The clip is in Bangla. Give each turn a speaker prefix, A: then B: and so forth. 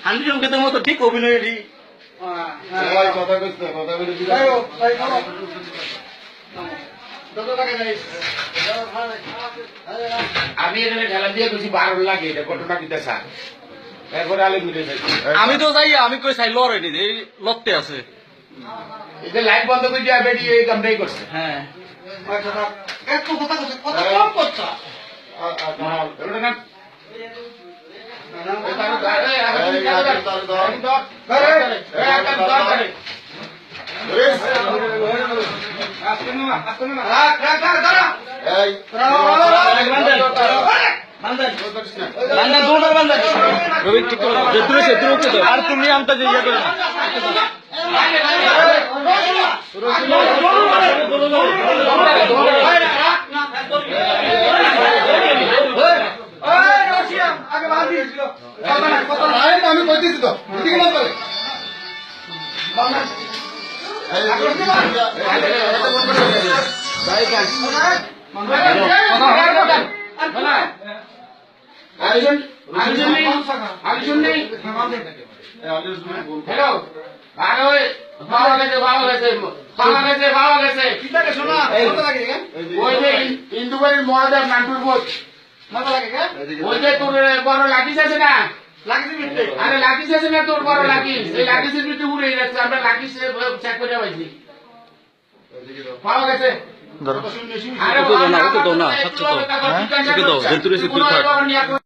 A: হান্ডি সংকেতের মতো ঠিক অভিনয়টি
B: কথা কইতে কথা বলে
C: আমি এখানে ঠেলা দিয়ে বেশি ভালো লাগে এটা ঘটনা কিতা স্যার এরপরে আলে মিলে যাই
A: আমি তো যাই আমি কই চাই লড়াই এই লড়তে আছে
C: এই যে লাইট বন্ধ করে দিয়ে বেটি এই কামটাই করছে
A: হ্যাঁ
B: একটু কথা কইতে কথা কম করছা
C: এটা না
A: আর তুমি আমটা যে ইয়ে করে না
B: আমি কইতেছি তো ঠিক না বলে
C: হ্যালো ভালো ভালো গেছে ভালো গেছে ভালো গেছে ভালো গেছে
B: শোনা কত লাগে
C: ওই যে হিন্দু বাড়ির মহাদেব নান্টুর বোধ
B: মজা লাগে
C: ওই যে তোর বড় লাঠিস আছে না
B: লাগছে বিটে
C: আরে লাঠিস আছে না তোর বড় লাঠিস এই লাঠিসের ভিতরে উড়ে যাচ্ছে আমরা লাঠিস চেক করে পাইছি ভালো গেছে আরে
A: ওকে দাও না, ওকে দাও না, সবচেয়ে দাও। হ্যাঁ? ওকে দাও, জেন্তুরে সে তুই থাক।